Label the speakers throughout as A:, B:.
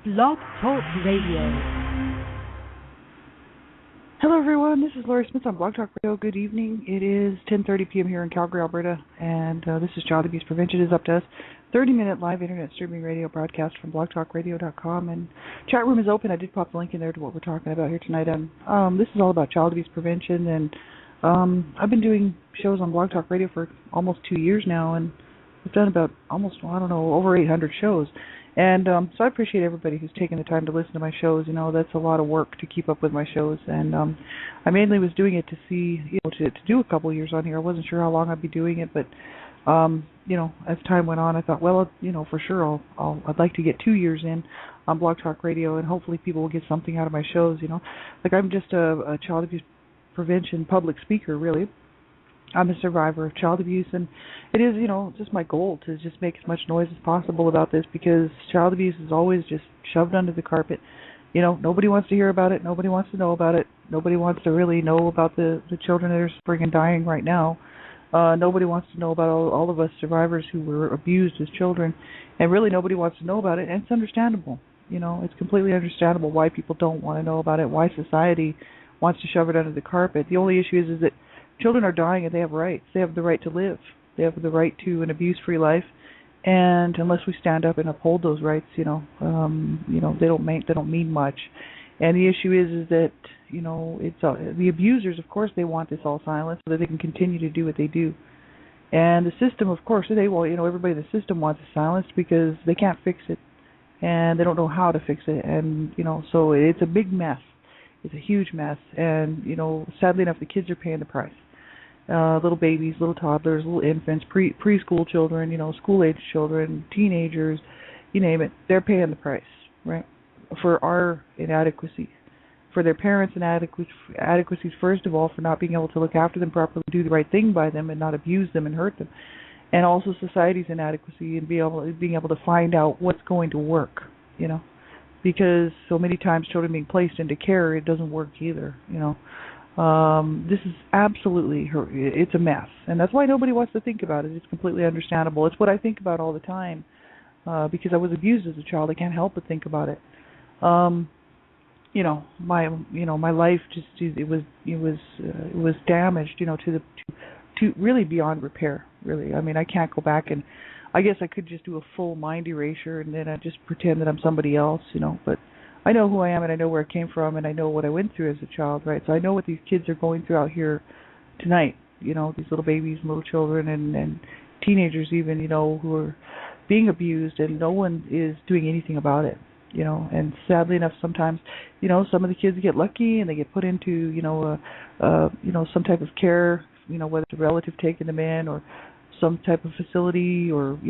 A: Blog Talk Radio.
B: Hello everyone, this is Laurie Smith on Blog Talk Radio. Good evening. It is 10:30 p.m. here in Calgary, Alberta, and this is Child Abuse Prevention is Up to Us. 30-minute live internet streaming radio broadcast from blogtalkradio.com, and chat room is open. I did pop the link in there to what we're talking about here tonight. This is all about child abuse prevention, and I've been doing shows on Blog Talk Radio for almost 2 years now, and I've done about over 800 shows. And so I appreciate everybody who's taken the time to listen to my shows. You know, that's a lot of work to keep up with my shows. And I mainly was doing it to see, to do a couple of years on here. I wasn't sure how long I'd be doing it, but, as time went on, I thought, well, for sure I'd like to get 2 years in on Blog Talk Radio, and hopefully people will get something out of my shows, Like I'm just a child abuse prevention public speaker, really. I'm a survivor of child abuse, and it is, just my goal to just make as much noise as possible about this, because child abuse is always just shoved under the carpet. Nobody wants to hear about it. Nobody wants to know about it. Nobody wants to really know about the children that are suffering and dying right now. Nobody wants to know about all of us survivors who were abused as children, and really nobody wants to know about it, and it's understandable. It's completely understandable why people don't want to know about it, why society wants to shove it under the carpet. The only issue is that children are dying and they have rights. They have the right to live. They have the right to an abuse-free life. And unless we stand up and uphold those rights, they don't mean much. And the issue is that it's the abusers. Of course, they want this all silenced so that they can continue to do what they do. And the system, of course, everybody in the system wants it silenced because they can't fix it, and they don't know how to fix it. And so it's a big mess. It's a huge mess. And sadly enough, the kids are paying the price. Little babies, little toddlers, little infants, preschool children, school-age children, teenagers, you name it, they're paying the price, right, for our inadequacy, for their parents' inadequacies, first of all, for not being able to look after them properly, do the right thing by them and not abuse them and hurt them, and also society's inadequacy and being able to find out what's going to work, because so many times children being placed into care, it doesn't work either, This is absolutely, it's a mess. And that's why nobody wants to think about it. It's completely understandable. It's what I think about all the time. Because I was abused as a child, I can't help but think about it. My life just, it was damaged, to really beyond repair, really. I mean, I can't go back, and I guess I could just do a full mind erasure and then I just pretend that I'm somebody else, but I know who I am, and I know where I came from, and I know what I went through as a child, right? So I know what these kids are going through out here tonight, these little babies and little children and teenagers even, who are being abused, and no one is doing anything about it, And sadly enough, sometimes, some of the kids get lucky and they get put into, some type of care, whether it's a relative taking them in or some type of facility or,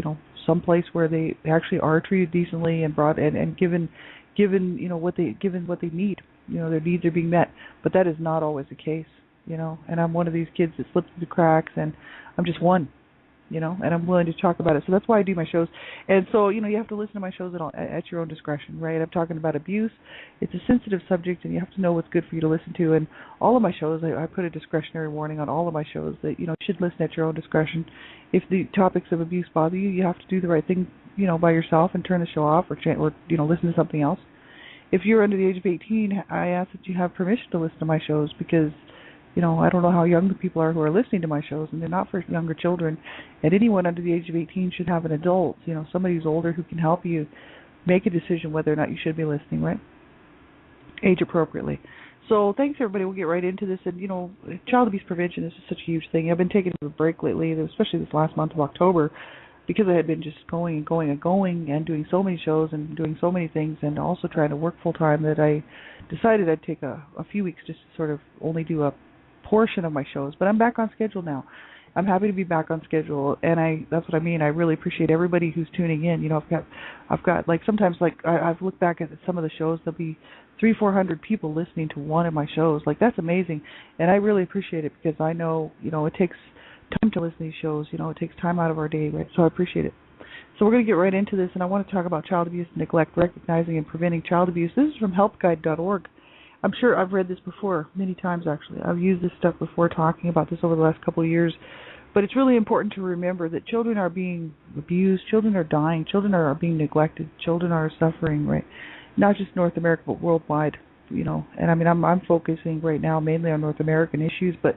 B: some place where they actually are treated decently and brought and given what they need. Their needs are being met, but that is not always the case. And I'm one of these kids that slips through the cracks, and I'm just one. And I'm willing to talk about it. So that's why I do my shows. And so you have to listen to my shows at your own discretion, right? I'm talking about abuse. It's a sensitive subject, and you have to know what's good for you to listen to. And all of my shows, I put a discretionary warning on all of my shows that you should listen at your own discretion. If the topics of abuse bother you, you have to do the right thing, by yourself and turn the show off or listen to something else. If you're under the age of 18, I ask that you have permission to listen to my shows because, I don't know how young the people are who are listening to my shows, and they're not for younger children. And anyone under the age of 18 should have an adult, somebody who's older who can help you make a decision whether or not you should be listening, right? Age appropriately. So thanks, everybody. We'll get right into this. And, child abuse prevention is just such a huge thing. I've been taking a break lately, especially this last month of October, because I had been just going and doing so many shows and doing so many things and also trying to work full-time that I decided I'd take a few weeks just to sort of only do a portion of my shows. But I'm back on schedule now. I'm happy to be back on schedule, and that's what I mean. I really appreciate everybody who's tuning in. I've got like sometimes I've looked back at some of the shows. There'll be 300-400 people listening to one of my shows. Like, that's amazing, and I really appreciate it because I know it takes time to listen to these shows. It takes time out of our day, right? So I appreciate it. So we're going to get right into this, and I want to talk about child abuse and neglect, recognizing and preventing child abuse. This is from helpguide.org. I'm sure I've read this before, many times actually. I've used this stuff before, talking about this over the last couple of years. But it's really important to remember that children are being abused, children are dying, children are being neglected, children are suffering, right? not just North America but worldwide. And I mean I'm focusing right now mainly on North American issues, but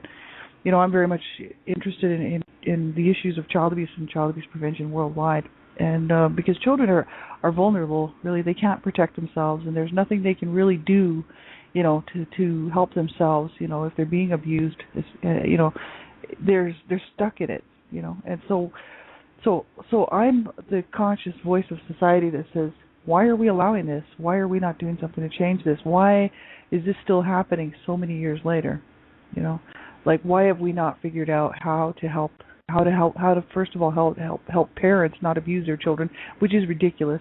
B: I'm very much interested in the issues of child abuse and child abuse prevention worldwide. And because children are vulnerable, really, they can't protect themselves, and there's nothing they can really do, to help themselves. If they're being abused, they're stuck in it. And so I'm the conscious voice of society that says, why are we allowing this? Why are we not doing something to change this? Why is this still happening so many years later? Like, why have we not figured out how to first of all help parents not abuse their children, which is ridiculous.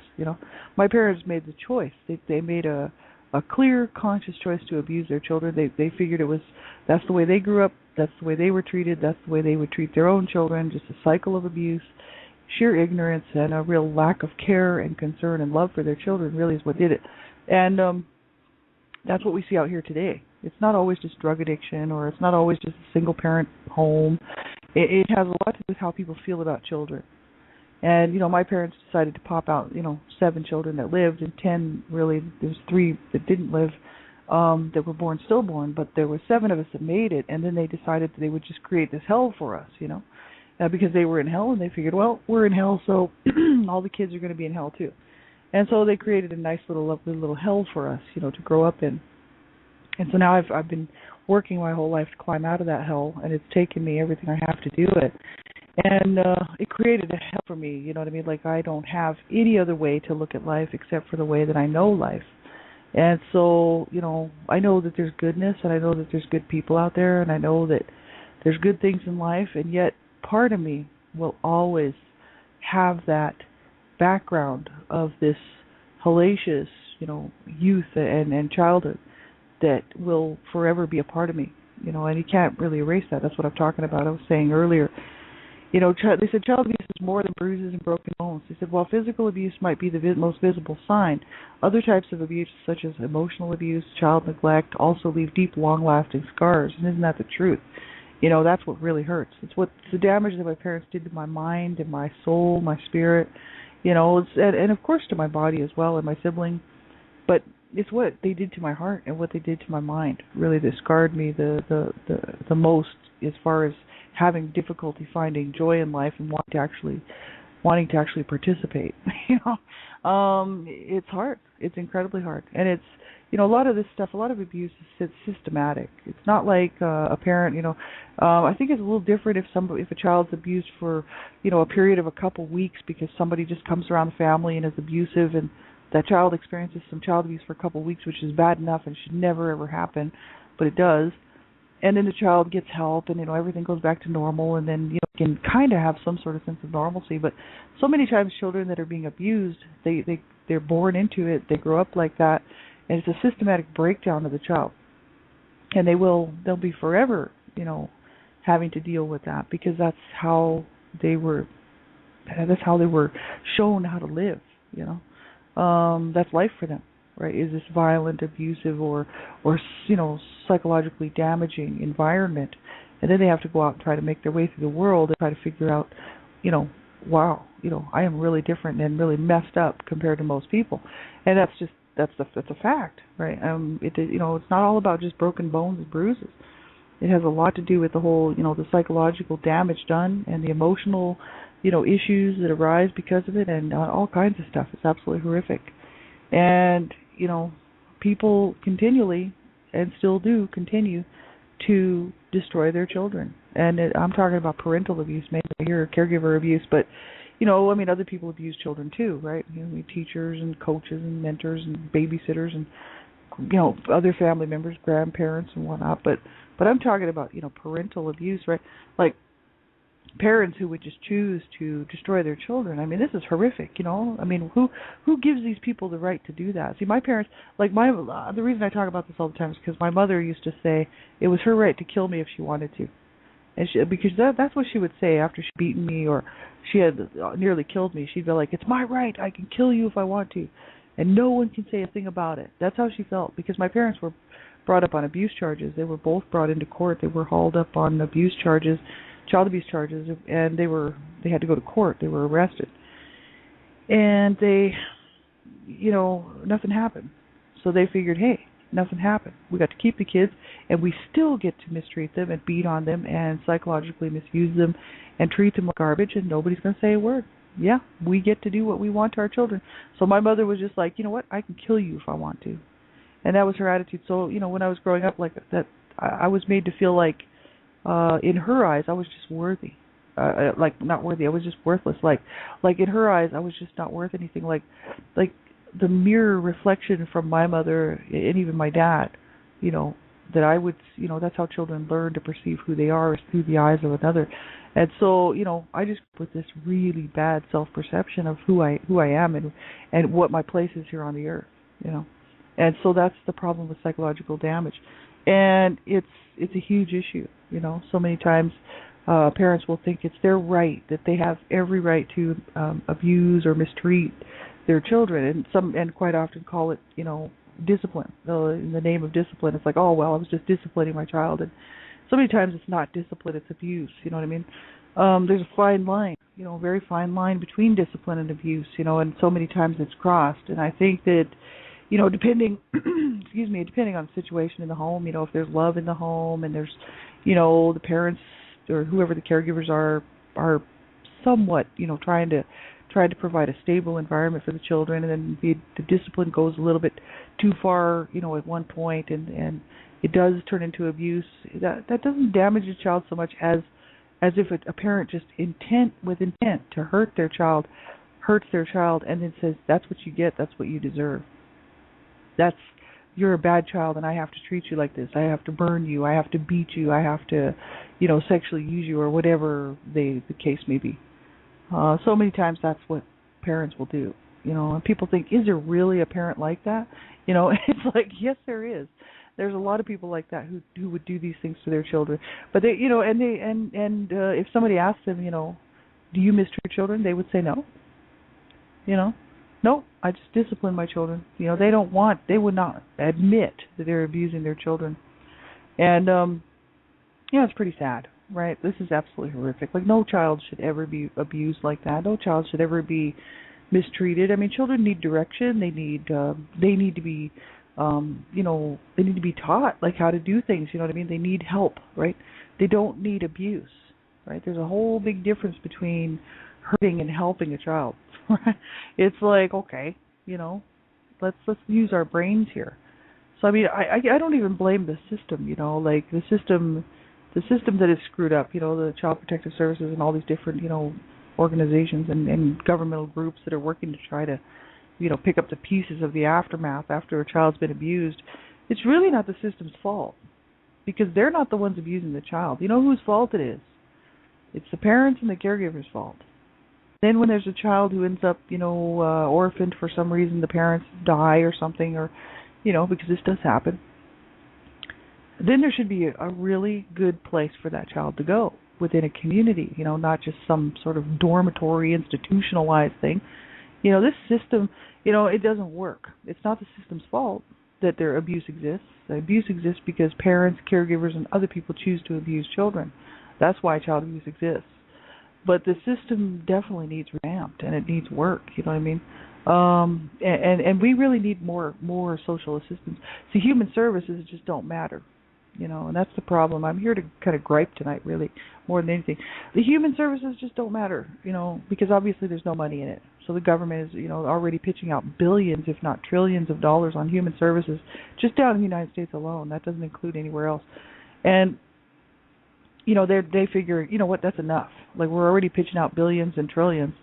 B: My parents made the choice. They made a clear, conscious choice to abuse their children. They figured that's the way they grew up, that's the way they were treated, that's the way they would treat their own children. Just a cycle of abuse, sheer ignorance, and a real lack of care and concern and love for their children really is what did it. And that's what we see out here today. It's not always just drug addiction, or it's not always just a single-parent home. It has a lot to do with how people feel about children. And, my parents decided to pop out, 7 children that lived, and 10, really, there's 3 that didn't live, that were stillborn, but there were 7 of us that made it, and then they decided that they would just create this hell for us, because they were in hell, and they figured, well, we're in hell, so all the kids are going to be in hell too. And so they created a nice lovely little hell for us, to grow up in. And so now I've been working my whole life to climb out of that hell, and it's taken me everything I have to do it. And it created a hell for me, you know what I mean? Like, I don't have any other way to look at life except for the way that I know life. And so, I know that there's goodness, and I know that there's good people out there, and I know that there's good things in life, and yet part of me will always have that background of this hellacious, youth and childhood that will forever be a part of me, and you can't really erase that. That's what I'm talking about. I was saying earlier, they said child abuse is more than bruises and broken bones. They said while physical abuse might be the most visible sign, other types of abuse, such as emotional abuse, child neglect, also leave deep, long-lasting scars. And isn't that the truth? That's what really hurts. It's the damage that my parents did to my mind and my soul, my spirit, and of course to my body as well and my sibling. But it's what they did to my heart and what they did to my mind really that scarred me the most, as far as having difficulty finding joy in life and wanting to actually participate. It's hard. It's incredibly hard, and it's a lot of this stuff, a lot of abuse is systematic. It's not like a parent. I think it's a little different if a child's abused for a period of a couple weeks because somebody just comes around the family and is abusive, and that child experiences some child abuse for a couple of weeks, which is bad enough and should never ever happen, but it does. And then the child gets help, and everything goes back to normal, and then can kind of have some sort of sense of normalcy. But so many times, children that are being abused, they're born into it, they grow up like that, and it's a systematic breakdown of the child, and they'll be forever, having to deal with that because that's how they were shown how to live. That's life for them, right? Is this violent, abusive, or psychologically damaging environment, and then they have to go out and try to make their way through the world and try to figure out, wow, I am really different and really messed up compared to most people, and that's a fact, right? It's not all about just broken bones and bruises. It has a lot to do with the whole, the psychological damage done and the emotional issues that arise because of it, and all kinds of stuff. It's absolutely horrific. And, people continually and still do continue to destroy their children. And I'm talking about parental abuse, mainly here, caregiver abuse, but, other people abuse children too, right? Teachers and coaches and mentors and babysitters and, other family members, grandparents and whatnot. But I'm talking about, parental abuse, right? Like, parents who would just choose to destroy their children. I mean, this is horrific, I mean, who gives these people the right to do that? See, my parents, the reason I talk about this all the time is because my mother used to say it was her right to kill me if she wanted to. And because that's what she would say after she'd beaten me or she had nearly killed me. She'd be like, it's my right. I can kill you if I want to. And no one can say a thing about it. That's how she felt, because my parents were brought up on abuse charges. They were both brought into court. They were hauled up on abuse charges, child abuse charges, and they had to go to court. They were arrested, and they nothing happened. So they figured, hey, nothing happened. We got to keep the kids, and we still get to mistreat them and beat on them and psychologically misuse them and treat them like garbage, and nobody's going to say a word. Yeah, we get to do what we want to our children. So my mother was just like, you know what, I can kill you if I want to. And that was her attitude. So, when I was growing up like that, I was made to feel like, in her eyes, I was just worthy. Like, not worthy, I was just worthless. Like in her eyes, I was just not worth anything. Like the mirror reflection from my mother and even my dad, that I would, that's how children learn to perceive who they are, is through the eyes of another. And so, I just with this really bad self-perception of who I am and what my place is here on the earth, And so that's the problem with psychological damage. And it's a huge issue, So many times parents will think it's their right, that they have every right to abuse or mistreat their children, and quite often call it, discipline. In the name of discipline, it's like, oh, well, I was just disciplining my child. And so many times it's not discipline, it's abuse, you know what I mean? There's a fine line, a very fine line between discipline and abuse, and so many times it's crossed. And I think that, depending, depending on the situation in the home, if there's love in the home and there's, the parents or whoever the caregivers are somewhat, trying to provide a stable environment for the children, and then the discipline goes a little bit too far, at one point, and it does turn into abuse. That doesn't damage the child so much as if a parent just intent to hurt their child, hurts their child, and then says, that's what you get, that's what you deserve. You're a bad child, and I have to treat you like this. I have to burn you. I have to beat you. I have to, sexually use you, or whatever the case may be. So many times that's what parents will do, and people think, is there really a parent like that? It's like, yes, there is. There's a lot of people like that who would do these things to their children. But they, if somebody asked them, do you mistreat children? They would say no. No, I just discipline my children. They would not admit that they're abusing their children. And, it's pretty sad, right? This is absolutely horrific. Like, no child should ever be abused like that. No child should ever be mistreated. I mean, children need direction. They need to be, they need to be taught, like, how to do things. You know what I mean? They need help, right? They don't need abuse, right? There's a whole big difference between hurting and helping a child. It's like, okay, let's use our brains here. So I mean, I don't even blame the system, like the system that is screwed up, the Child Protective Services and all these different, organizations and governmental groups that are working to try to, pick up the pieces of the aftermath after a child's been abused. It's really not the system's fault, because they're not the ones abusing the child. You know whose fault it is? It's the parents and the caregiver's fault. Then when there's a child who ends up, orphaned for some reason, the parents die or something, or, because this does happen, then there should be a really good place for that child to go within a community, not just some sort of dormitory, institutionalized thing. This system, it doesn't work. It's not the system's fault that their abuse exists. The abuse exists because parents, caregivers, and other people choose to abuse children. That's why child abuse exists. But the system definitely needs revamped, and it needs work. You know what I mean? And we really need more social assistance. See, human services just don't matter, and that's the problem. I'm here to kind of gripe tonight, really, more than anything. The human services just don't matter, because obviously there's no money in it. So the government is, already pitching out billions, if not trillions of dollars on human services just down in the United States alone. That doesn't include anywhere else. And they figure, that's enough. Like, we're already pitching out billions and trillions,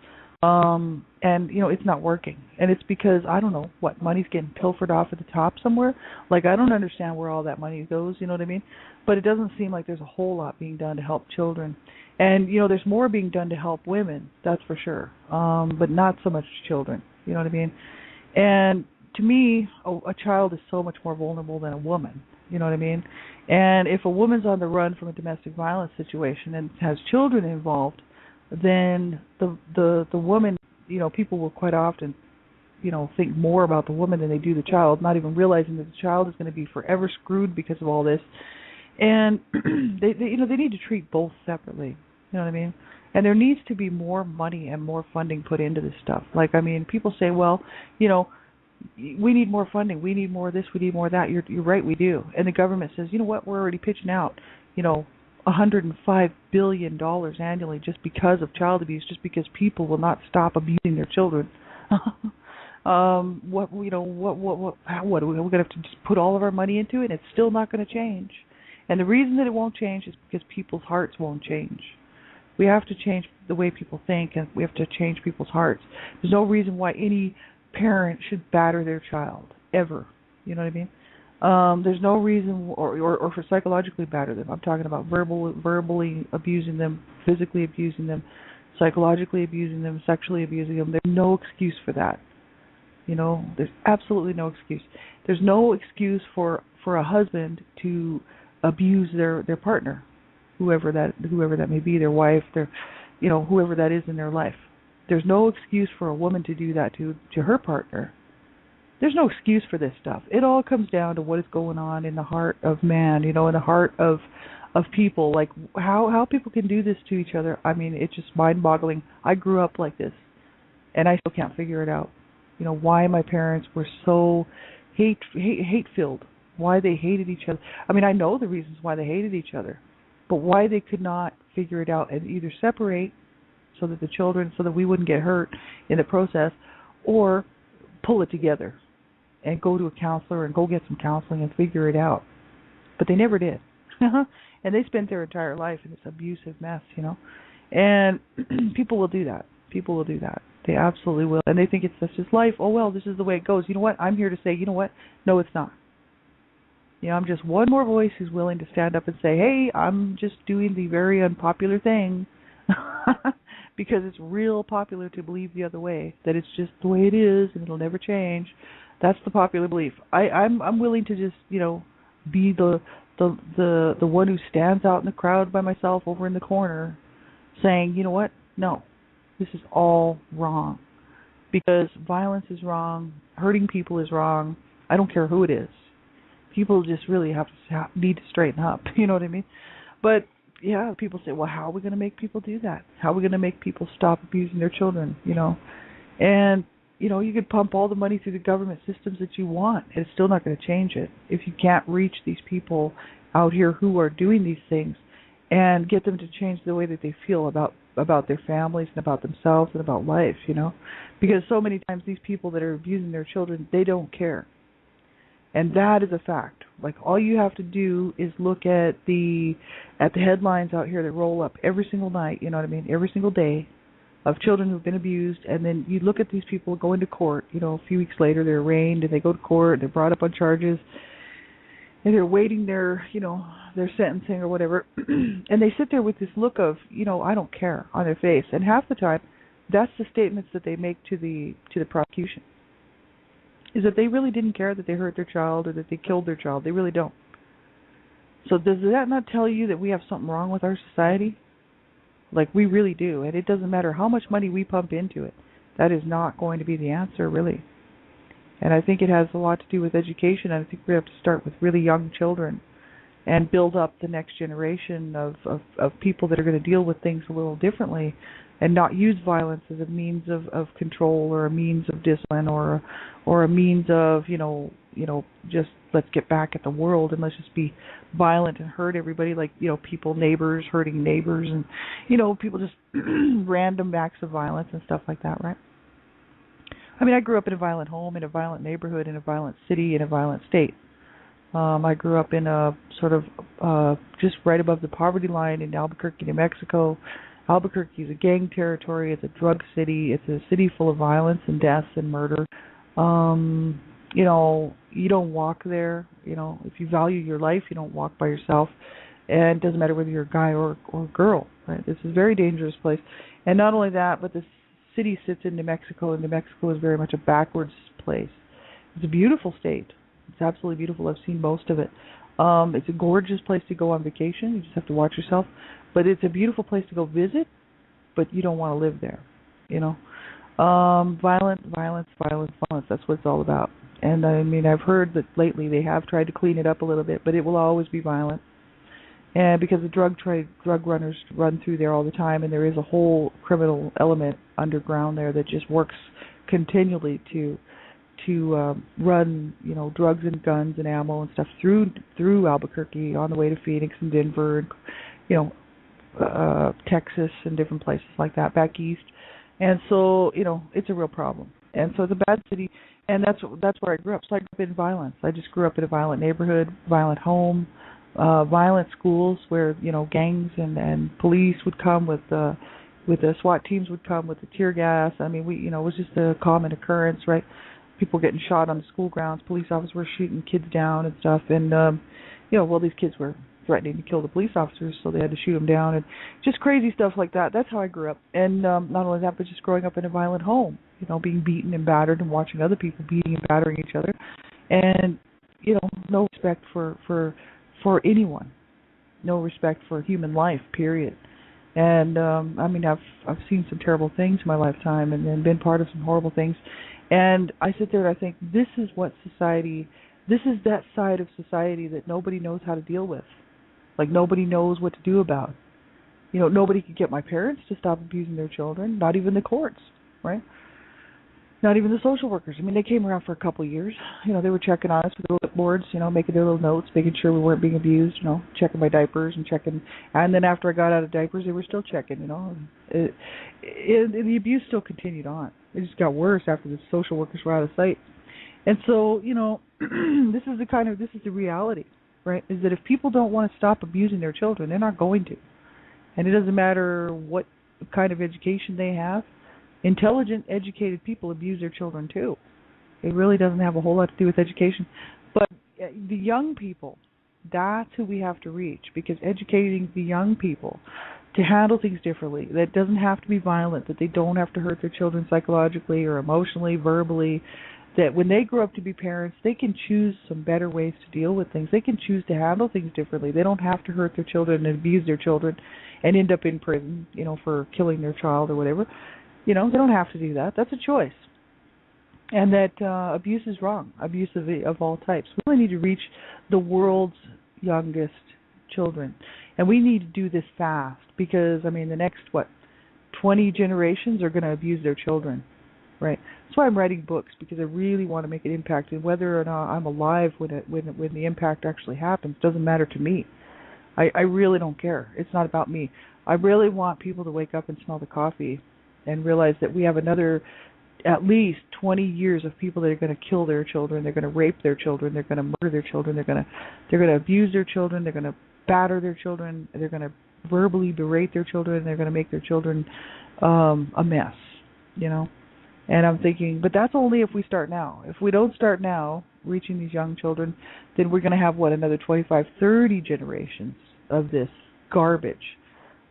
B: and it's not working. And it's because, I don't know, money's getting pilfered off at the top somewhere. Like, I don't understand where all that money goes, you know what I mean? But it doesn't seem like there's a whole lot being done to help children. And, there's more being done to help women, that's for sure, but not so much children, you know what I mean? And to me, a child is so much more vulnerable than a woman. You know what I mean? And if a woman's on the run from a domestic violence situation and has children involved, then the woman, people will quite often, think more about the woman than they do the child, not even realizing that the child is going to be forever screwed because of all this. And they need to treat both separately. You know what I mean? And there needs to be more money and more funding put into this stuff. Like, I mean, people say, well, We need more funding. We need more of this. We need more of that. You're right. We do. And the government says, you know what? We're already pitching out, $105 billion annually just because of child abuse, just because people will not stop abusing their children. What are we going to have to just put all of our money into it? And it's still not going to change. And the reason that it won't change is because people's hearts won't change. We have to change the way people think, and we have to change people's hearts. There's no reason why any parent should batter their child, ever. You know what I mean? There's no reason, or for psychologically batter them. I'm talking about verbally abusing them, physically abusing them, psychologically abusing them, sexually abusing them. There's no excuse for that. There's absolutely no excuse. There's no excuse for a husband to abuse their partner, whoever that may be, their wife, whoever that is in their life. There's no excuse for a woman to do that to her partner. There's no excuse for this stuff. It all comes down to what is going on in the heart of man, in the heart of people. Like how people can do this to each other. I mean, it's just mind-boggling. I grew up like this, and I still can't figure it out. Why my parents were so hate-filled. Why they hated each other. I mean, I know the reasons why they hated each other, but why they could not figure it out and either separate so that we wouldn't get hurt in the process, or pull it together and go to a counselor and go get some counseling and figure it out. But they never did. And they spent their entire life in this abusive mess, And people will do that. People will do that. They absolutely will. And they think that's just life. Oh, well, this is the way it goes. You know what? I'm here to say, you know what? No, it's not. I'm just one more voice who's willing to stand up and say, hey, I'm just doing the very unpopular thing because it's real popular to believe the other way, that it's just the way it is and it'll never change. That's the popular belief. I'm willing to just, be the one who stands out in the crowd by myself over in the corner saying, you know what? No, this is all wrong, because violence is wrong, hurting people is wrong. I don't care who it is. People just really need to straighten up, you know what I mean? But, yeah, people say, well, how are we going to make people do that? How are we going to make people stop abusing their children, And, you could pump all the money through the government systems that you want, and it's still not going to change it if you can't reach these people out here who are doing these things and get them to change the way that they feel about their families and about themselves and about life, Because so many times these people that are abusing their children, they don't care. And that is a fact. Like, all you have to do is look at the headlines out here that roll up every single night, every single day, of children who've been abused, and then you look at these people going to court, a few weeks later they're arraigned and they go to court and they're brought up on charges and they're waiting their sentencing or whatever, and they sit there with this look of, I don't care on their face, and half the time that's the statements that they make to the prosecution. Is that they really didn't care that they hurt their child or that they killed their child. They really don't. So does that not tell you that we have something wrong with our society? Like, we really do. And it doesn't matter how much money we pump into it. That is not going to be the answer, really. And I think it has a lot to do with education. And I think we have to start with really young children and build up the next generation of people that are going to deal with things a little differently and not use violence as a means of control or a means of discipline or a means of, just let's get back at the world and let's just be violent and hurt everybody, like, neighbors hurting neighbors and, people just random acts of violence and stuff like that, right? I mean, I grew up in a violent home, in a violent neighborhood, in a violent city, in a violent state. I grew up in a sort of just right above the poverty line in Albuquerque, New Mexico. Albuquerque is a gang territory. It's a drug city. It's a city full of violence and deaths and murder. You don't walk there. If you value your life, you don't walk by yourself. And it doesn't matter whether you're a guy or a girl, right? This is a very dangerous place. And not only that, but the city sits in New Mexico, and New Mexico is very much a backwards place. It's a beautiful state. It's absolutely beautiful. I've seen most of it. It's a gorgeous place to go on vacation. You just have to watch yourself. But it's a beautiful place to go visit, but you don't want to live there, Violence. That's what it's all about. And I mean, I've heard that lately they have tried to clean it up a little bit, but it will always be violent. And because the drug runners run through there all the time, and there is a whole criminal element underground there that just works continually to run, drugs and guns and ammo and stuff through Albuquerque on the way to Phoenix and Denver and Texas and different places like that back east. And so, it's a real problem. And so it's a bad city, and that's where I grew up. So I grew up in violence. I just grew up in a violent neighborhood, violent home, violent schools where, gangs and police would come with the SWAT teams would come with the tear gas. I mean, it was just a common occurrence, right? People getting shot on the school grounds, police officers were shooting kids down and stuff. And, these kids were threatening to kill the police officers, so they had to shoot them down, and just crazy stuff like that. That's how I grew up. And not only that, but just growing up in a violent home, being beaten and battered and watching other people beating and battering each other. And, no respect for anyone, no respect for human life, period. And I've seen some terrible things in my lifetime and been part of some horrible things. And I sit there and I think, this is that side of society that nobody knows how to deal with. Like, nobody knows what to do about. Nobody could get my parents to stop abusing their children, not even the courts, right? Not even the social workers. I mean, they came around for a couple of years. They were checking on us with their clipboards, making their little notes, making sure we weren't being abused, checking my diapers and checking. And then after I got out of diapers, they were still checking, the abuse still continued on. It just got worse after the social workers were out of sight. And so, this is the reality, right? Is that if people don't want to stop abusing their children, they're not going to. And it doesn't matter what kind of education they have. Intelligent, educated people abuse their children too. It really doesn't have a whole lot to do with education. But the young people, that's who we have to reach, because educating the young people to handle things differently, that doesn't have to be violent, that they don't have to hurt their children psychologically or emotionally, verbally, that when they grow up to be parents, they can choose some better ways to deal with things. They can choose to handle things differently. They don't have to hurt their children and abuse their children and end up in prison, for killing their child or whatever. They don't have to do that. That's a choice. And that abuse is wrong, abuse of all types. We really need to reach the world's youngest children. And we need to do this fast because, the next, 20 generations are going to abuse their children. Right. That's why I'm writing books, because I really want to make an impact. And whether or not I'm alive when the impact actually happens doesn't matter to me. I really don't care. It's not about me. I really want people to wake up and smell the coffee and realize that we have another at least 20 years of people that are going to kill their children. They're going to rape their children. They're going to murder their children. They're going to abuse their children. They're going to batter their children. They're going to verbally berate their children. They're going to make their children a mess. And I'm thinking, but that's only if we start now. If we don't start now, reaching these young children, then we're going to have, another 25, 30 generations of this garbage,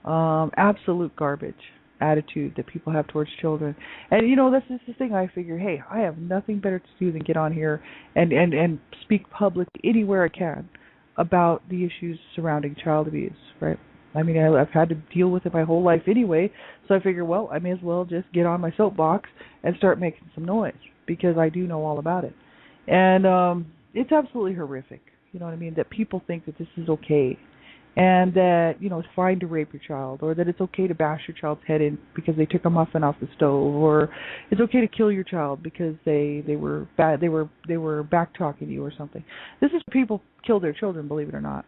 B: absolute garbage attitude that people have towards children. And, that's just the thing. I figure, hey, I have nothing better to do than get on here and speak publicly anywhere I can about the issues surrounding child abuse, right? I've had to deal with it my whole life anyway, so I figure, well, I may as well just get on my soapbox and start making some noise, because I do know all about it. And it's absolutely horrific, that people think that this is okay, and that, it's fine to rape your child, or that it's okay to bash your child's head in because they took a muffin off the stove, or it's okay to kill your child because they were bad, they were back-talking you or something. This is people kill their children, believe it or not.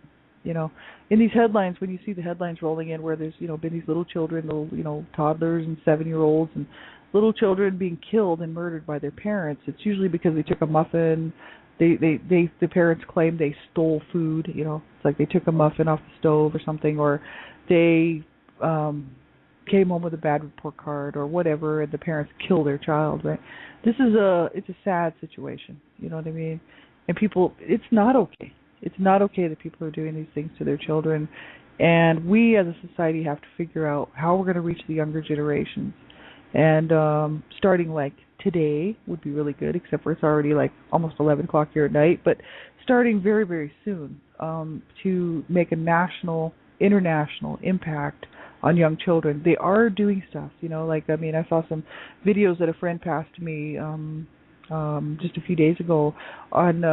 B: In these headlines, when you see the headlines rolling in where there's, been these little children, little, toddlers and 7-year-olds and little children being killed and murdered by their parents, it's usually because they took a muffin. The parents claim they stole food. It's like they took a muffin off the stove or something, or they came home with a bad report card or whatever, and the parents kill their child. Right? It's a sad situation. You know what I mean? And people, it's not okay. It's not okay that people are doing these things to their children, and we as a society have to figure out how we're going to reach the younger generations. And starting like today would be really good, except for it's already like almost 11 o'clock here at night, but starting very, very soon to make a national, international impact on young children. They are doing stuff, I saw some videos that a friend passed to me just a few days ago on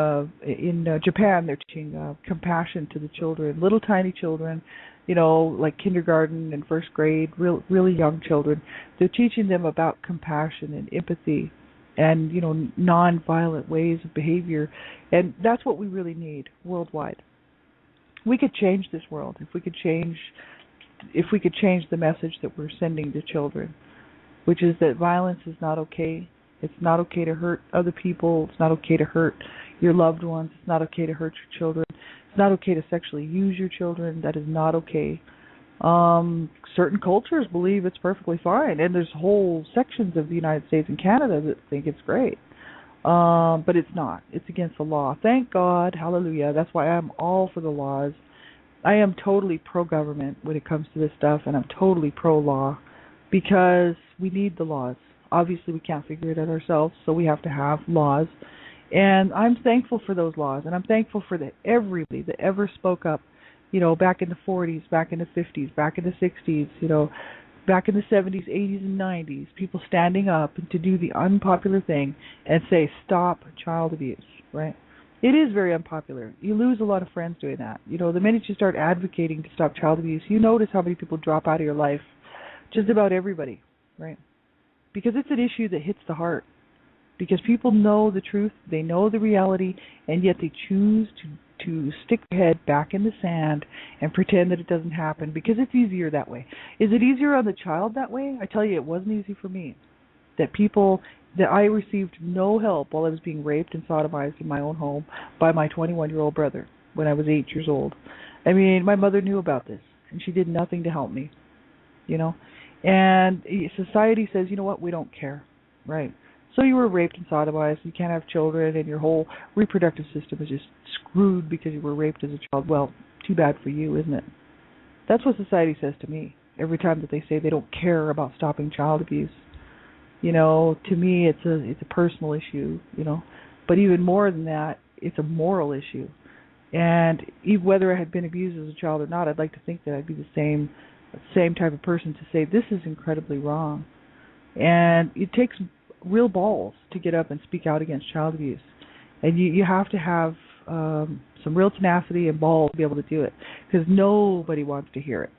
B: in Japan. They're teaching compassion to the children, little tiny children, like kindergarten and first grade, really young children. They're teaching them about compassion and empathy and non-violent ways of behavior, and that's what we really need worldwide. We could change this world if we could change the message that we're sending to children, which is that violence is not okay. It's not okay to hurt other people. It's not okay to hurt your loved ones. It's not okay to hurt your children. It's not okay to sexually use your children. That is not okay. Certain cultures believe it's perfectly fine, and there's whole sections of the United States and Canada that think it's great. But it's not. It's against the law. Thank God. Hallelujah. That's why I'm all for the laws. I am totally pro-government when it comes to this stuff, and I'm totally pro-law because we need the laws. Obviously, we can't figure it out ourselves, so we have to have laws. And I'm thankful for those laws, and I'm thankful for everybody that ever spoke up, back in the 40s, back in the 50s, back in the 60s, back in the 70s, 80s, and 90s, people standing up and to do the unpopular thing and say, stop child abuse, right? It is very unpopular. You lose a lot of friends doing that. The minute you start advocating to stop child abuse, you notice how many people drop out of your life. Just about everybody, right? Because it's an issue that hits the heart. Because people know the truth, they know the reality, and yet they choose to stick their head back in the sand and pretend that it doesn't happen because it's easier that way. Is it easier on the child that way? I tell you, it wasn't easy for me. That I received no help while I was being raped and sodomized in my own home by my 21-year-old brother when I was 8 years old. I mean, my mother knew about this, and she did nothing to help me, And society says, you know what, we don't care, right? So you were raped and sodomized, you can't have children, and your whole reproductive system is just screwed because you were raped as a child. Well, too bad for you, isn't it? That's what society says to me every time that they say they don't care about stopping child abuse. To me, it's a personal issue, But even more than that, it's a moral issue. And even whether I had been abused as a child or not, I'd like to think that I'd be the same type of person to say this is incredibly wrong. And it takes real balls to get up and speak out against child abuse. And you have to have some real tenacity and balls to be able to do it because nobody wants to hear it.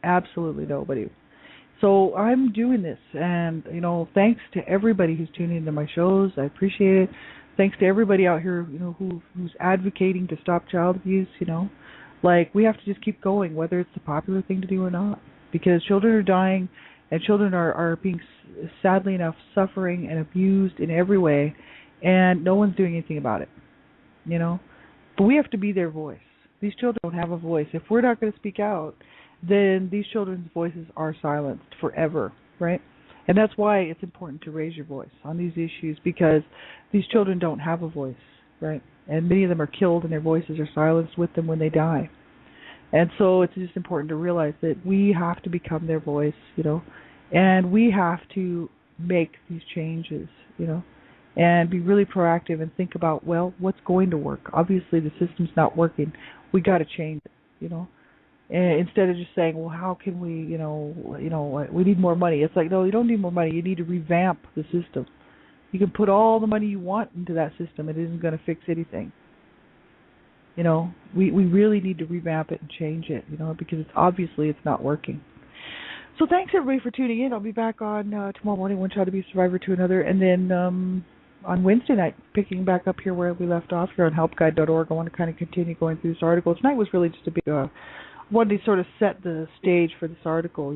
B: Absolutely nobody. So I'm doing this, and thanks to everybody who's tuning into my shows. I appreciate it. Thanks to everybody out here, who's advocating to stop child abuse. We have to just keep going, whether it's the popular thing to do or not, because children are dying, and children are being, sadly enough, suffering and abused in every way, and no one's doing anything about it. But we have to be their voice. These children don't have a voice. If we're not going to speak out, then these children's voices are silenced forever, right? And that's why it's important to raise your voice on these issues, because these children don't have a voice, right? And many of them are killed and their voices are silenced with them when they die. And so it's just important to realize that we have to become their voice, and we have to make these changes, and be really proactive and think about, well, what's going to work? Obviously the system's not working. We got to change it, And instead of just saying, well, how can we, we need more money. It's like, no, you don't need more money. You need to revamp the system. You can put all the money you want into that system. It isn't going to fix anything. We really need to revamp it and change it, because it's not working. So thanks, everybody, for tuning in. I'll be back on tomorrow morning, One Child Abuse Survivor to Another, and then on Wednesday night, picking back up here where we left off here on helpguide.org. I want to kind of continue going through this article. Tonight was really just a big wanted to sort of set the stage for this article,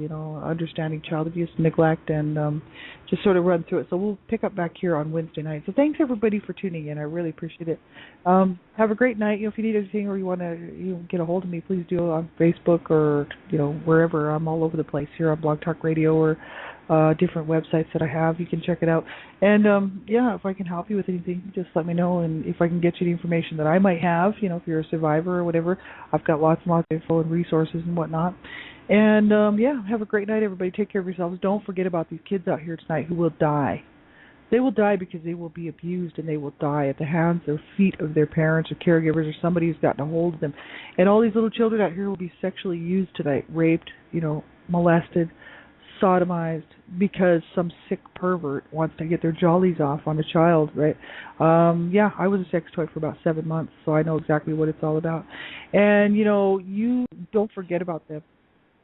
B: understanding child abuse and neglect, and just sort of run through it. So we'll pick up back here on Wednesday night. So thanks, everybody, for tuning in. I really appreciate it. Have a great night. If you need anything or you want to get a hold of me, please do it on Facebook or, wherever. I'm all over the place here on Blog Talk Radio or different websites that I have. You can check it out. And, if I can help you with anything, just let me know. And if I can get you the information that I might have, if you're a survivor or whatever, I've got lots and lots of info and resources and whatnot. And, have a great night, everybody. Take care of yourselves. Don't forget about these kids out here tonight who will die. They will die because they will be abused, and they will die at the hands or feet of their parents or caregivers or somebody who's gotten a hold of them. And all these little children out here will be sexually used tonight, raped, molested, sodomized, because some sick pervert wants to get their jollies off on a child, right? I was a sex toy for about 7 months, so I know exactly what it's all about. And, you don't forget about them.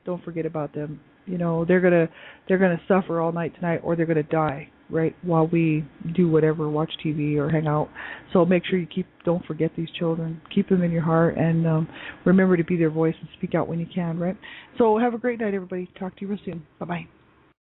B: Don't forget about them. They're gonna suffer all night tonight, or they're gonna die, right, while we do whatever, watch TV or hang out. So make sure don't forget these children. Keep them in your heart, and remember to be their voice and speak out when you can, right? So have a great night, everybody. Talk to you real soon. Bye-bye.